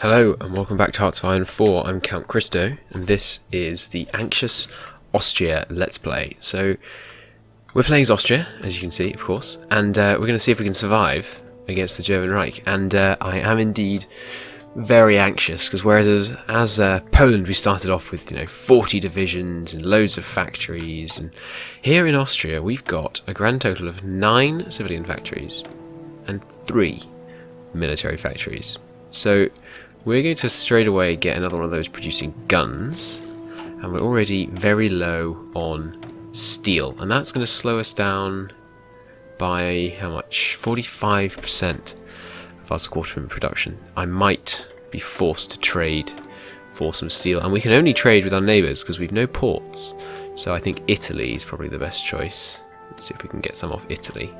Hello and welcome back to Hearts of Iron 4. I'm Count Christo and this is the Anschluss Austria Let's Play. So we're playing as Austria, as you can see, of course, and we're going to see if we can survive against the German Reich. And I am indeed very anxious because whereas as Poland we started off with 40 divisions and loads of factories, and here in Austria we've got a grand total of 9 civilian factories and 3 military factories. So we're going to straight away get another one of those producing guns, and we're already very low on steel, and that's going to slow us down by how much? 45% of our quarterman production. I might be forced to trade for some steel, and we can only trade with our neighbours because we've no ports, so I think Italy is probably the best choice. Let's see if we can get some off Italy.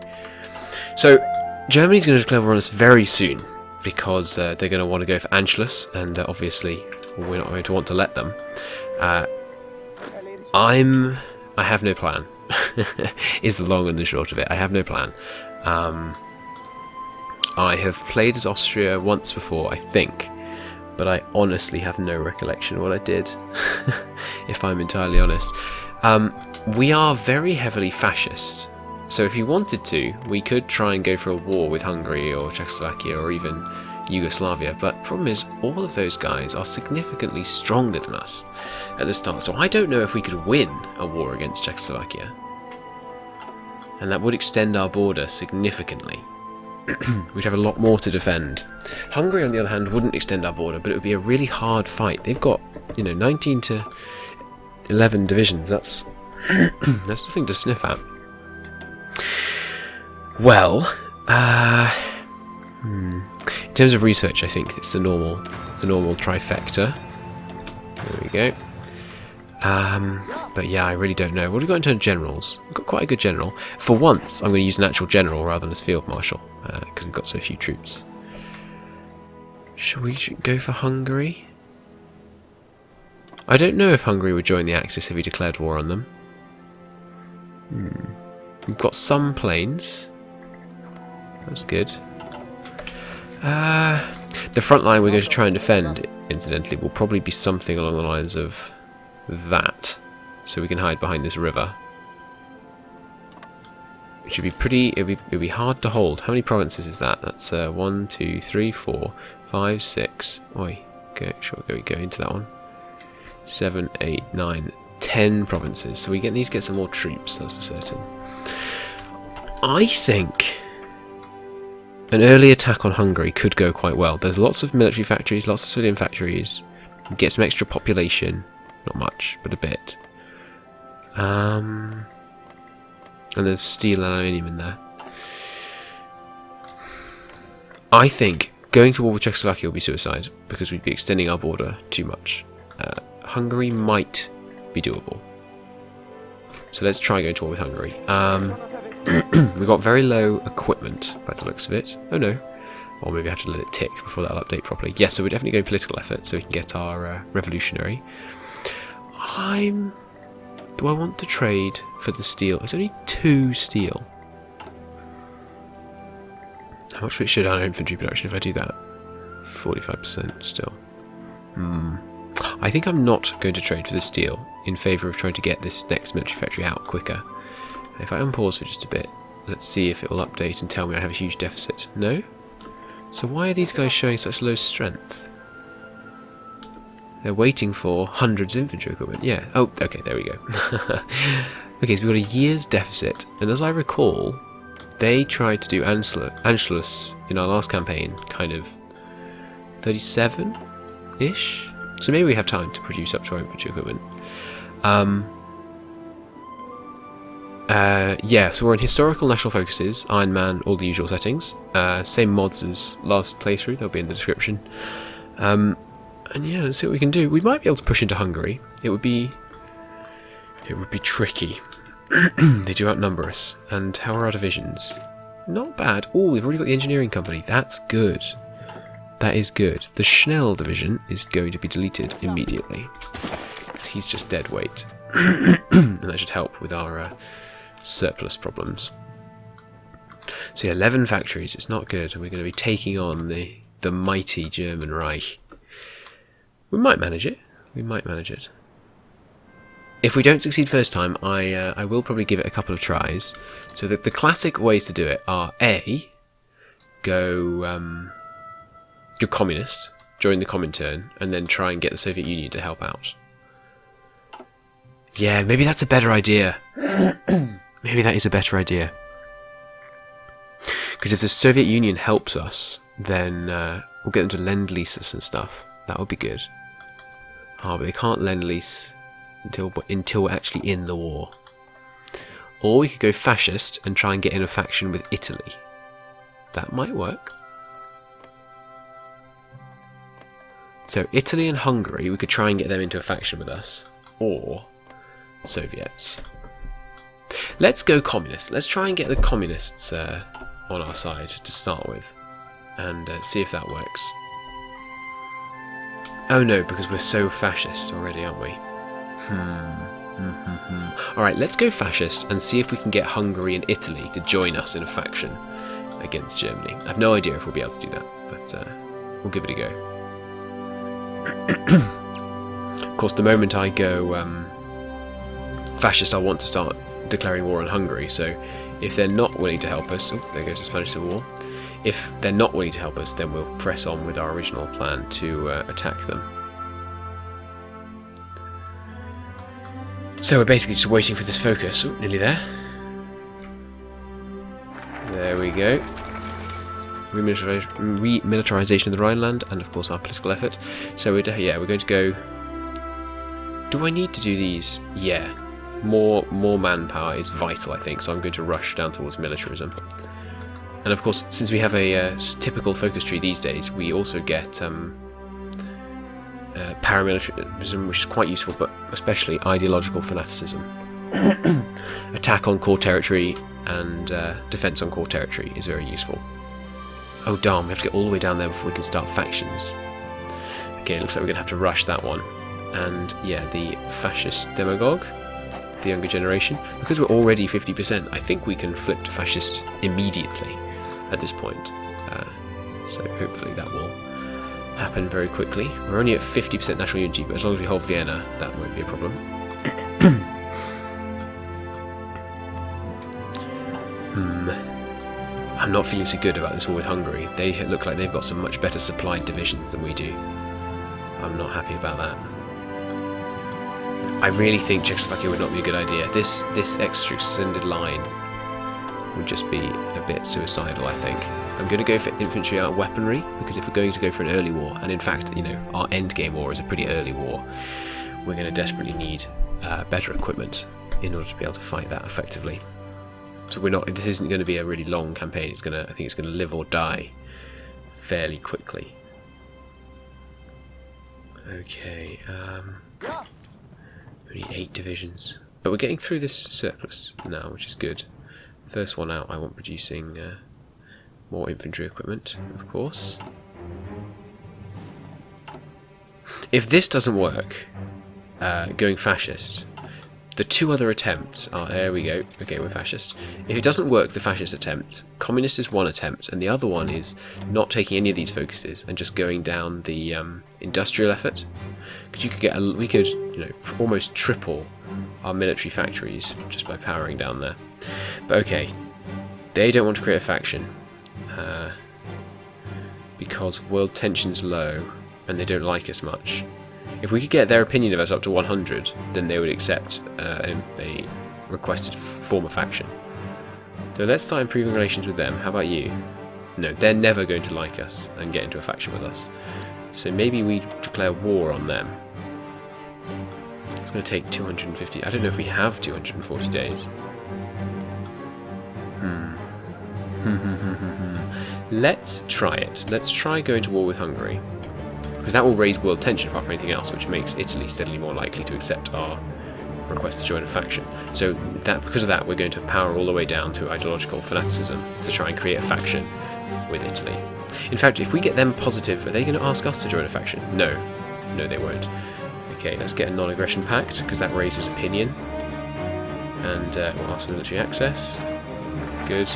So Germany's going to declare war on us very soon, because they're going to want to go for Anschluss, and obviously we're not going to want to let them. I have no plan, is the long and the short of it. I have no plan. I have played as Austria once before, I think, but I honestly have no recollection of what I did, if I'm entirely honest. We are very heavily fascist. So if we wanted to, we could try and go for a war with Hungary or Czechoslovakia or even Yugoslavia, but the problem is all of those guys are significantly stronger than us at the start, so I don't know if we could win a war against Czechoslovakia. And that would extend our border significantly. We'd have a lot more to defend. Hungary, on the other hand, wouldn't extend our border, but it would be a really hard fight. They've got, 19 to 11 divisions. That's nothing to sniff at. Well, in terms of research, I think it's the normal trifecta. There we go. But yeah, I really don't know. What have we got in terms of generals? We've got quite a good general. For once, I'm going to use an actual general rather than a field marshal, because we've got so few troops. Shall we go for Hungary? I don't know if Hungary would join the Axis if we declared war on them. We've got some planes. That's good. The front line we're going to try and defend, incidentally, will probably be something along the lines of that. So we can hide behind this river. It should be pretty... It'll be hard to hold. How many provinces is that? That's 1, 2, 3, 4, 5, 6... Oi, go into that one. 7, 8, 9, 10 provinces. So we need to get some more troops, that's for certain. I think an early attack on Hungary could go quite well. There's lots of military factories, lots of civilian factories. Get some extra population. Not much, but a bit. And there's steel and aluminium in there. I think going to war with Czechoslovakia will be suicide, because we'd be extending our border too much. Hungary might be doable. So let's try going to war with Hungary. We've got very low equipment by the looks of it. Oh no. Or maybe I have to let it tick before that'll update properly. Yes, so we're definitely going political effort so we can get our revolutionary. Do I want to trade for the steel? It's only 2 steel. How much will it show down our infantry production if I do that? 45% still. I think I'm not going to trade for the steel in favour of trying to get this next military factory out quicker. If I unpause for just a bit, let's see if it will update and tell me I have a huge deficit. No? So why are these guys showing such low strength? They're waiting for hundreds of infantry equipment. Yeah. Oh, okay, there we go. Okay, so we've got a year's deficit, and as I recall, they tried to do Anschluss in our last campaign, kind of 37-ish? So maybe we have time to produce up to our infantry equipment. Yeah, so we're in historical national focuses, Iron Man, all the usual settings. Same mods as last playthrough, they'll be in the description. And yeah, let's see what we can do. We might be able to push into Hungary. It would be tricky. They do outnumber us. And how are our divisions? Not bad. Oh, we've already got the engineering company. That's good. That is good. The Schnell division is going to be deleted immediately. He's just dead weight. And that should help with our surplus problems. So yeah, 11 factories, it's not good. And we're going to be taking on the mighty German Reich. We might manage it. We might manage it. If we don't succeed first time, I will probably give it a couple of tries. So that the classic ways to do it are A, go communist, join the Comintern, and then try and get the Soviet Union to help out. Yeah, maybe that's a better idea. Maybe that is a better idea. Because if the Soviet Union helps us, then we'll get them to lend lease us and stuff. That would be good. Oh, but they can't lend lease until we're actually in the war. Or we could go fascist and try and get in a faction with Italy. That might work. So Italy and Hungary, we could try and get them into a faction with us. Or Soviets. Let's go communist. Let's try and get the communists on our side to start with. And see if that works. Oh no, because we're so fascist already, aren't we? Alright, let's go fascist and see if we can get Hungary and Italy to join us in a faction against Germany. I have no idea if we'll be able to do that, but we'll give it a go. Of course, the moment I go fascist, I want to start declaring war on Hungary, so if they're not willing to help us... Oh, there goes the Spanish Civil War. If they're not willing to help us, then we'll press on with our original plan to attack them. So we're basically just waiting for this focus. Oh, nearly there. There we go. Remilitarization of the Rhineland, and of course our political effort. So we're going to go... Do I need to do these? Yeah. More manpower is vital, I think, so I'm going to rush down towards militarism. And of course, since we have a typical focus tree these days, we also get paramilitarism, which is quite useful, but especially ideological fanaticism. Attack on core territory and defense on core territory is very useful. Oh darn, we have to get all the way down there before we can start factions. Okay, it looks like we're going to have to rush that one. And yeah, the fascist demagogue, the younger generation. Because we're already 50%, I think we can flip to fascist immediately at this point. So hopefully that will happen very quickly. We're only at 50% national unity, but as long as we hold Vienna, that won't be a problem. I'm not feeling so good about this war with Hungary. They look like they've got some much better supplied divisions than we do. I'm not happy about that. I really think Czechoslovakia would not be a good idea. This extended line would just be a bit suicidal, I think. I'm going to go for infantry out weaponry, because if we're going to go for an early war, and in fact, you know, our endgame war is a pretty early war, we're going to desperately need better equipment in order to be able to fight that effectively. So this isn't going to be a really long campaign. I think it's going to live or die fairly quickly. Okay, only 8 divisions. But we're getting through this surplus now, which is good. First one out, I want producing more infantry equipment, of course. If this doesn't work, going fascist, the 2 other attempts are... There we go. Okay, we're fascist. If it doesn't work, the fascist attempt, communist is one attempt, and the other one is not taking any of these focuses and just going down the industrial effort. Because you could get we could, you know, almost triple our military factories just by powering down there. But okay, they don't want to create a faction because world tension's low and they don't like us much. If we could get their opinion of us up to 100, then they would accept a requested form of faction. So let's start improving relations with them. How about you? No, they're never going to like us and get into a faction with us. So maybe we declare war on them. It's going to take 250... I don't know if we have 240 days. Let's try it. Let's try going to war with Hungary. Because that will raise world tension apart from anything else, which makes Italy steadily more likely to accept our request to join a faction. So because of that, we're going to have power all the way down to ideological fanaticism to try and create a faction with Italy. In fact, if we get them positive, are they going to ask us to join a faction? No. No, they won't. Okay, let's get a non-aggression pact, because that raises opinion. And we'll ask for military access. Good.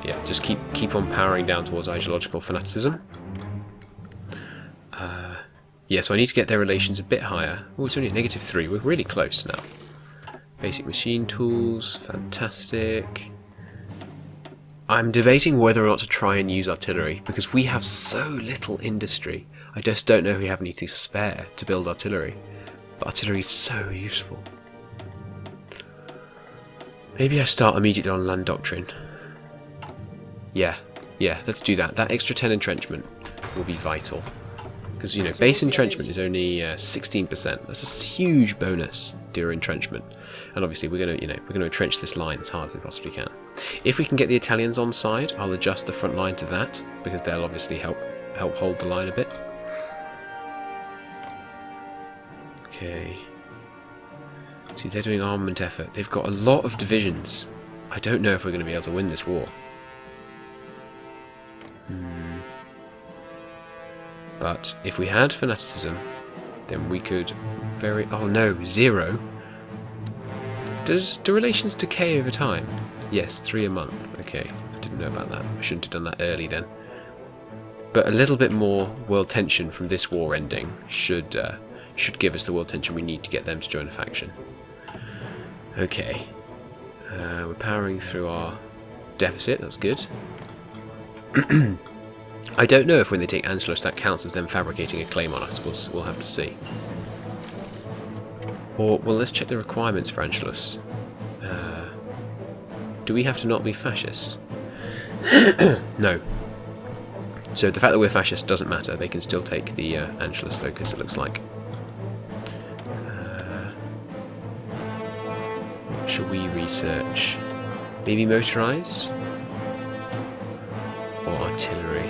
Yeah, just keep on powering down towards ideological fanaticism. Yeah, so I need to get their relations a bit higher. Oh, it's only at -3. We're really close now. Basic machine tools, fantastic. I'm debating whether or not to try and use artillery, because we have so little industry. I just don't know if we have anything to spare to build artillery. But artillery is so useful. Maybe I start immediately on land doctrine. Yeah, let's do that. That extra 10 entrenchment will be vital. Because, you know, base entrenchment is only 16%. That's a huge bonus to your entrenchment. And obviously we're gonna entrench this line as hard as we possibly can. If we can get the Italians on side, I'll adjust the front line to that, because they'll obviously help hold the line a bit. Okay. See, they're doing armament effort. They've got a lot of divisions. I don't know if we're going to be able to win this war. But if we had fanaticism, then we could oh no, 0. Do relations decay over time? Yes, 3 a month. Okay, I didn't know about that. I shouldn't have done that early then. But a little bit more world tension from this war ending should give us the world tension we need to get them to join a faction. Okay. We're powering through our deficit, that's good. I don't know if when they take Anschluss that counts as them fabricating a claim on us. We'll have to see. Or, well, let's check the requirements for Anschluss. Do we have to not be fascist? No. So the fact that we're fascist doesn't matter. They can still take the Anschluss focus, it looks like. Should we research? Maybe motorized? Or artillery?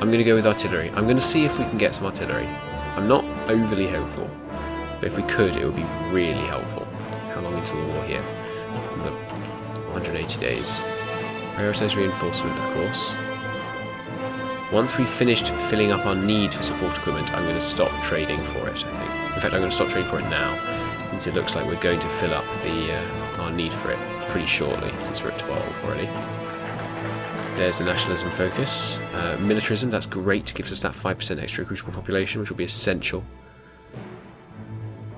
I'm going to go with artillery. I'm going to see if we can get some artillery. I'm not overly hopeful, but if we could, it would be really helpful. How long into the war here? 180 days. Prioritize reinforcement, of course. Once we've finished filling up our need for support equipment, I'm going to stop trading for it, I think. In fact, I'm going to stop trading for it now, since it looks like we're going to fill up our need for it pretty shortly, since we're at 12 already. There's the nationalism focus. Militarism, that's great, gives us that 5% extra recruitable population, which will be essential.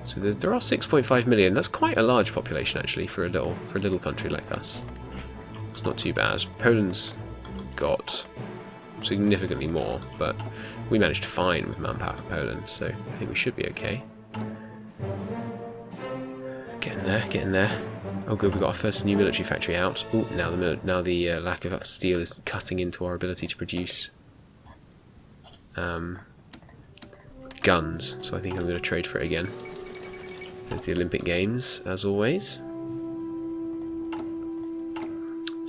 So there are 6.5 million. That's quite a large population, actually, for a little country like us. It's not too bad. Poland's got significantly more, but we managed fine with manpower for Poland, so I think we should be okay. Getting there. Oh good, we got our first new military factory out. Ooh, now the lack of steel is cutting into our ability to produce guns, so I think I'm going to trade for it again. There's the Olympic Games, as always.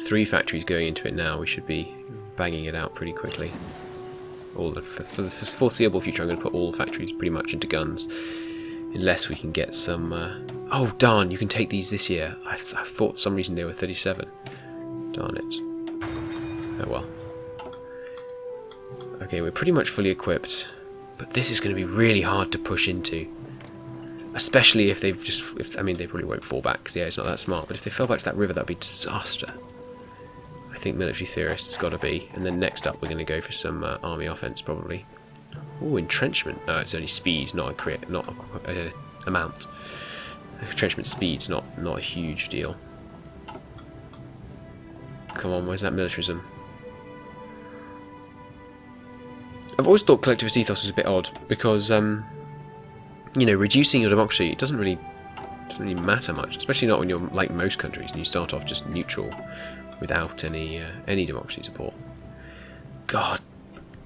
3 factories going into it now. We should be banging it out pretty quickly. For the foreseeable future, I'm going to put all the factories pretty much into guns, unless we can get some... Oh darn, you can take these this year. I thought for some reason they were 37. Darn it. Oh well. Okay, we're pretty much fully equipped, but this is going to be really hard to push into. Especially if they've I mean, they probably won't fall back, because yeah, it's not that smart, but if they fell back to that river, that'd be disaster. I think military theorist has got to be, and then next up we're going to go for some army offense, probably. Oh, entrenchment. No, it's only speed, not a amount. Entrenchment speed's not a huge deal. Come on, where's that militarism? I've always thought collectivist ethos was a bit odd, because you know, reducing your democracy, it doesn't really matter much, especially not when you're like most countries and you start off just neutral without any democracy support. God,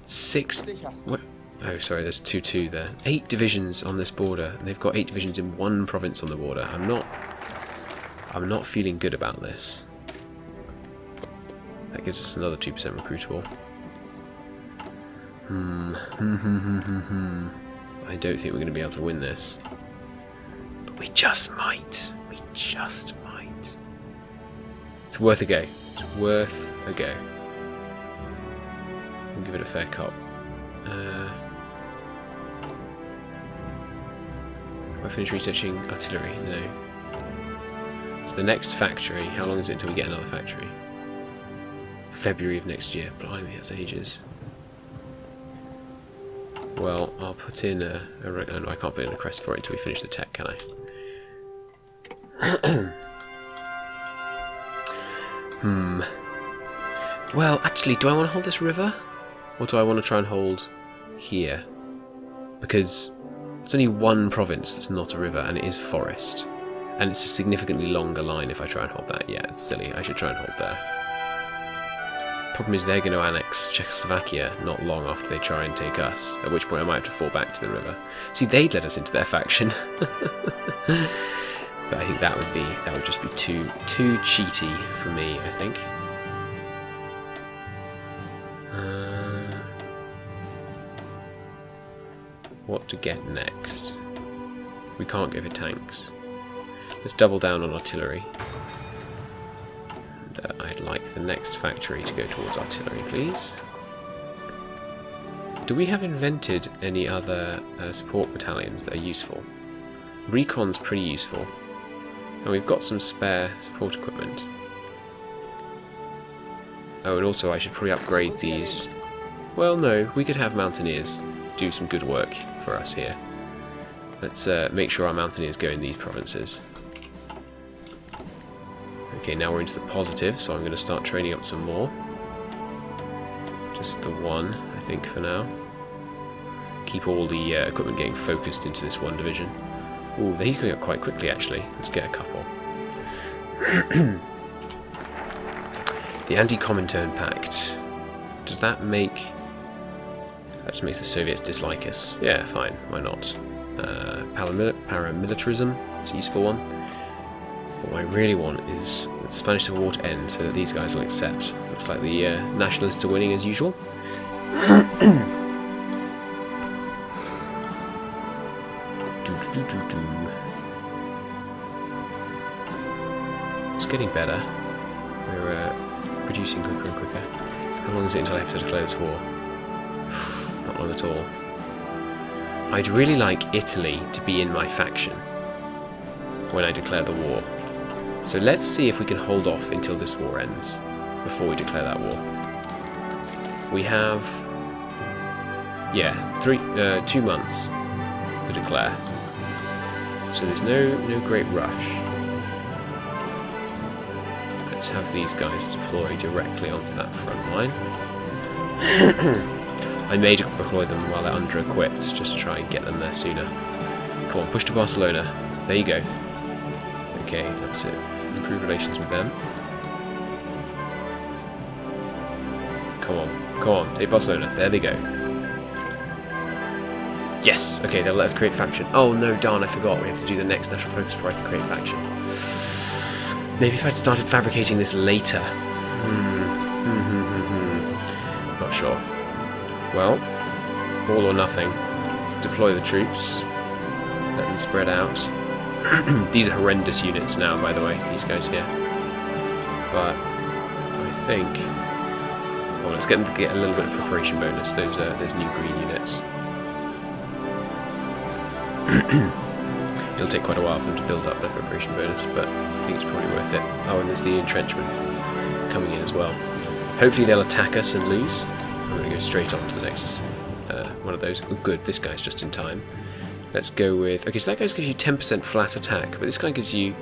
6. What? Oh, sorry, there's 2-2 there. 8 divisions on this border, and they've got 8 divisions in 1 province on the border. I'm not feeling good about this. That gives us another 2% recruitable. I don't think we're going to be able to win this. But we just might. We just might. It's worth a go. It's worth a go. We'll give it a fair cut. Have I finished researching artillery? No. So the next factory, how long is it until we get another factory? February of next year. Blimey, that's ages. Well, I'll put in no, I can't put in a crest for it until we finish the tech, can I? Well, actually, do I want to hold this river? Or do I want to try and hold here? Because it's only one province that's not a river, and it is forest. And it's a significantly longer line if I try and hold that. Yeah, it's silly. I should try and hold there. Problem is they're going to annex Czechoslovakia not long after they try and take us, at which point I might have to fall back to the river. See, they'd let us into their faction. But I think that would just be too cheaty for me, I think. What to get next? We can't go for tanks. Let's double down on artillery. And, I'd like the next factory to go towards artillery, please. Do we have invented any other support battalions that are useful? Recon's pretty useful. And we've got some spare support equipment. Oh, and also I should probably upgrade these. Well, no, we could have Mountaineers do some good work for us here. Let's make sure our Mountaineers go in these provinces. Okay, now we're into the positive, so I'm going to start training up some more. Just the one, I think, for now. Keep all the equipment getting focused into this one division. Ooh, he's going up quite quickly, actually. Let's get a couple. The Anti-Comintern Pact. Does that make... That just makes the Soviets dislike us. Yeah, fine. Why not? Paramilitarism. It's a useful one. What I really want is the Spanish Civil War to end so that these guys will accept. Looks like the nationalists are winning as usual. It's getting better. We're producing quicker and quicker. How long is it until I have to declare this war? Not long at all. I'd really like Italy to be in my faction when I declare the war. So let's see if we can hold off until this war ends before we declare that war. We have, yeah, 2 months to declare. So there's no great rush. Let's have these guys deploy directly onto that front line. I may deploy them while they're under-equipped, just to try and get them there sooner. Come on, push to Barcelona. There you go. Okay, that's it. Improve relations with them. Come on, take Barcelona. There they go. Yes! Okay, they'll let us create faction. Oh no, darn, I forgot. We have to do the next national focus before I can create faction. Maybe if I'd started fabricating this later. Not sure. Well, all or nothing. Let's deploy the troops. Let them spread out. These are horrendous units now, by the way, these guys here. But I think... Well, let's get them to get a little bit of preparation bonus, those new green units. It'll take quite a while for them to build up their preparation bonus, but I think it's probably worth it. Oh, and there's the entrenchment coming in as well. Hopefully they'll attack us and lose. I'm going to go straight on to the next one of those. Oh good, this guy's just in time. Let's go with... Okay, so that guy gives you 10% flat attack, but this guy gives you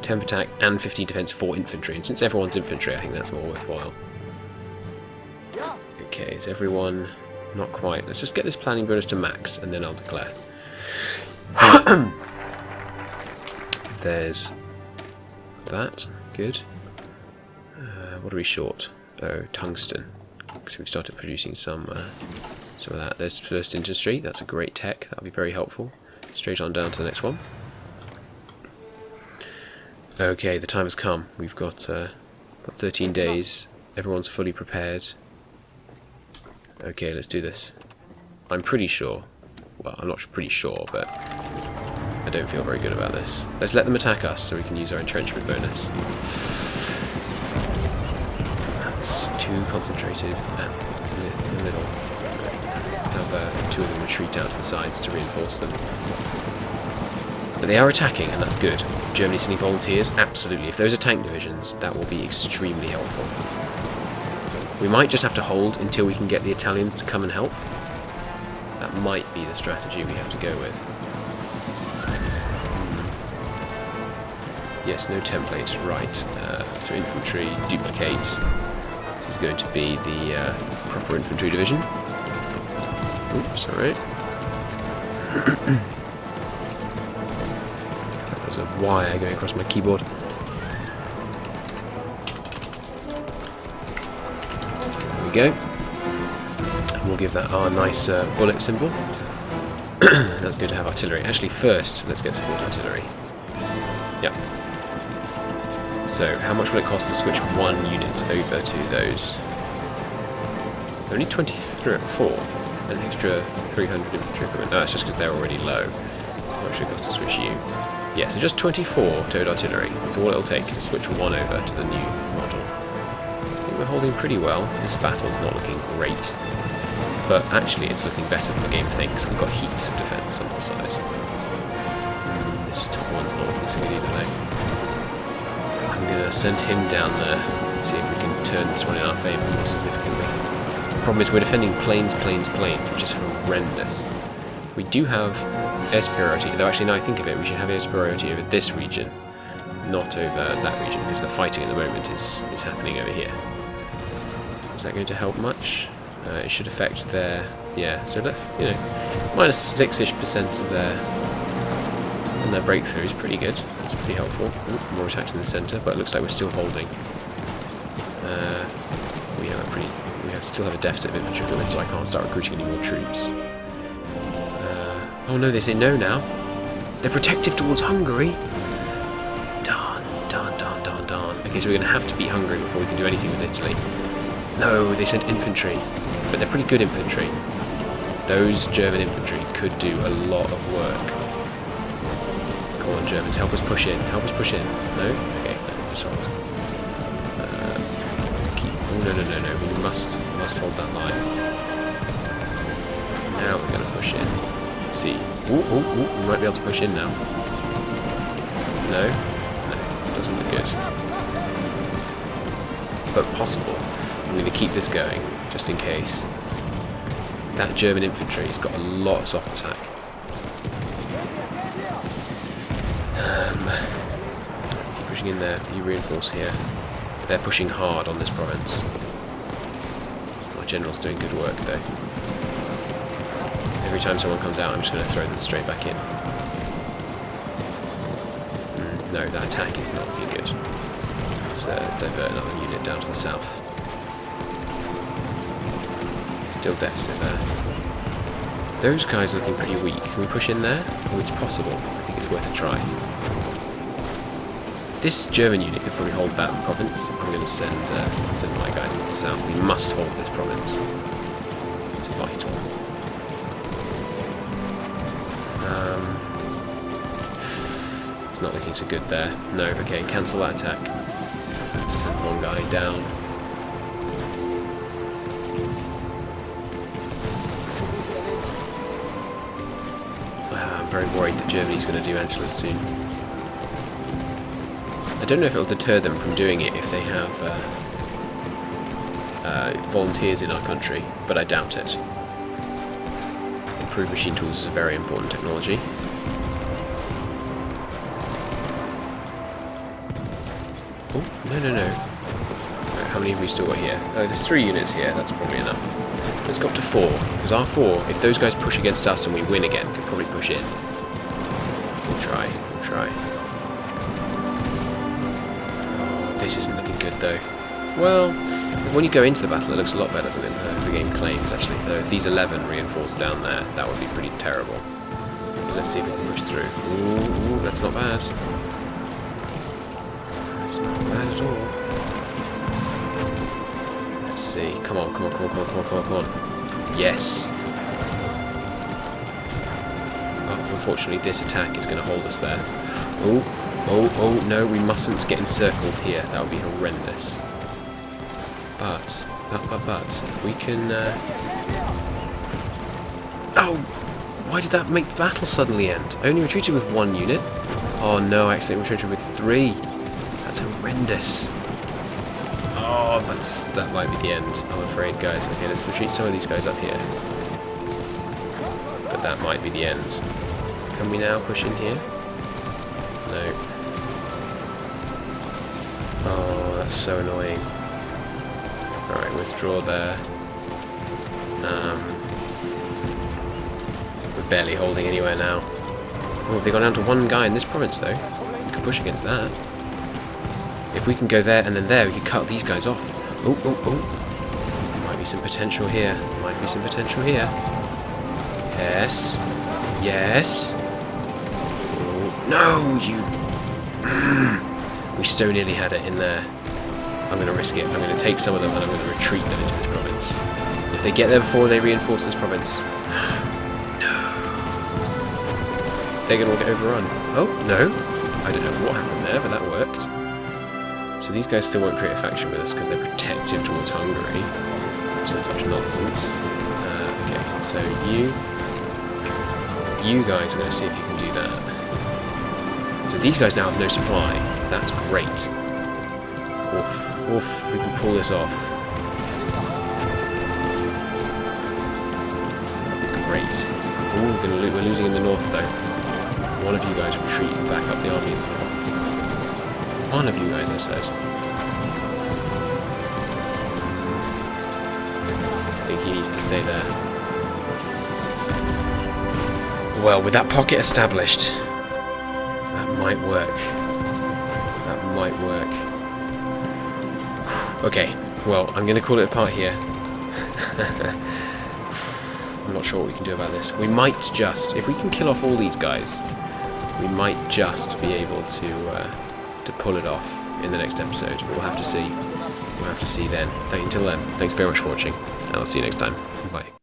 10 attack and 15 defense for infantry, and since everyone's infantry, I think that's more worthwhile. Okay, is everyone... Not quite. Let's just get this planning bonus to max, and then I'll declare. There's that. Good. What are we short? Oh, tungsten. So we've started producing some of that. There's first industry. That's a great tech. That'll be very helpful. Straight on down to the next one. Okay, the time has come. We've got 13 days. Everyone's fully prepared. Okay, let's do this. I'm pretty sure. Well, I'm not pretty sure, but I don't feel very good about this. Let's let them attack us so we can use our entrenchment bonus. That's too concentrated at the middle. Have 2 of them retreat out to the sides to reinforce them. But they are attacking, and that's good. Germany sending volunteers? Absolutely. If those are tank divisions, that will be extremely helpful. We might just have to hold until we can get the Italians to come and help. That might be the strategy we have to go with. Yes, no templates, right. So infantry, duplicate. This is going to be the proper infantry division. Oops, alright. That was a wire going across my keyboard. There we go. And we'll give that our nice bullet symbol. That's good to have artillery. Actually, first, let's get support artillery. Yep. So, how much will it cost to switch one unit over to those? Only 24. An extra 300 infantry equipment. Oh, that's just because they're already low. How much will it cost to switch you? Yeah, so just 24 towed artillery. That's all it'll take to switch one over to the new model. I think we're holding pretty well. This battle's not looking great. But actually, it's looking better than the game thinks. We've got heaps of defence on our side. This top one's not looking so good either, though. I'm going to send him down there, see if we can turn this one in our favour more significantly. The problem is we're defending plains, which is horrendous. We do have air superiority, though actually now I think of it, we should have air superiority over this region, not over that region, because the fighting at the moment is happening over here. Is that going to help much? It should affect their, yeah, so left, you know, minus 6-ish% of their breakthrough is pretty good. It's pretty helpful. Ooh, more attacks in the centre, but it looks like we're still holding. We still have a deficit of infantry equipment, so I can't start recruiting any more troops. Oh no, they say no now. They're protective towards Hungary. Darn. Okay, so we're going to have to beat Hungary before we can do anything with Italy. No, they sent infantry, but they're pretty good infantry. Those German infantry could do a lot of work. Come on, Germans, help us push in. Help us push in. No? Okay, no, just hold. Oh, no. We must hold that line. Now we're going to push in. Let's see. Ooh, we might be able to push in now. No, doesn't look good. But possible. I'm going to keep this going, just in case. That German infantry has got a lot of soft attack. Keep pushing in there, you reinforce here. They're pushing hard on this province. My general's doing good work though. Every time someone comes out, I'm just going to throw them straight back in. No, that attack is not being good. Let's divert another unit down to the south. Still deficit there. Those guys are looking pretty weak. Can we push in there? Oh, it's possible. I think it's worth a try. This German unit could probably hold that province. I'm going to send my guys into the south. We must hold this province. It's vital. It's not looking so good there. No, okay, cancel that attack. Send one guy down. I'm very worried that Germany's going to do Anschluss soon. I don't know if it will deter them from doing it if they have volunteers in our country, but I doubt it. Improved machine tools is a very important technology. Oh, no. How many have we still got here? Oh, there's 3 units here, that's probably enough. Let's go up to 4, because our 4, if those guys push against us and we win again, could probably push in. We'll try. This isn't looking good though. Well, when you go into the battle it looks a lot better than the game claims actually. Though if these 11 reinforced down there, that would be pretty terrible. So let's see if we can push through. Ooh, that's not bad. That's not bad at all. Let's see. Come on. Yes! Oh, unfortunately this attack is going to hold us there. Oh, no, we mustn't get encircled here. That would be horrendous. But, if we can... Oh! Why did that make the battle suddenly end? I only retreated with 1 unit. Oh no, I accidentally retreated with 3. That's horrendous. Oh, that might be the end, I'm afraid, guys. Okay, let's retreat some of these guys up here. that might be the end. Can we now push in here? No. Oh, that's so annoying. Alright, withdraw there. We're barely holding anywhere now. Oh, they got down to one guy in this province, though. We can push against that. If we can go there and then there, we can cut these guys off. Oh, oh, oh. Might be some potential here. Might be some potential here. Yes. Yes. Oh, no, you... We so nearly had it in there. I'm going to risk it. I'm going to take some of them and I'm going to retreat them into this province. If they get there before they reinforce this province... They're going to all get overrun. Oh, no. I don't know what happened there, but that worked. So these guys still won't create a faction with us because they're protective towards Hungary. Some such nonsense. Okay, so you guys are going to see if you can do that. So these guys now have no supply. That's great. Oof, oof, we can pull this off. Great. Ooh, we're losing in the north though. One of you guys retreating back up the army in the north. One of you guys, I said. I think he needs to stay there. Well, with that pocket established, that might work. That might work. Okay, well, I'm going to call it a part here. I'm not sure what we can do about this. We might just, if we can kill off all these guys, we might just be able to pull it off in the next episode. We'll have to see. We'll have to see then. Until then, thanks very much for watching, and I'll see you next time. Bye.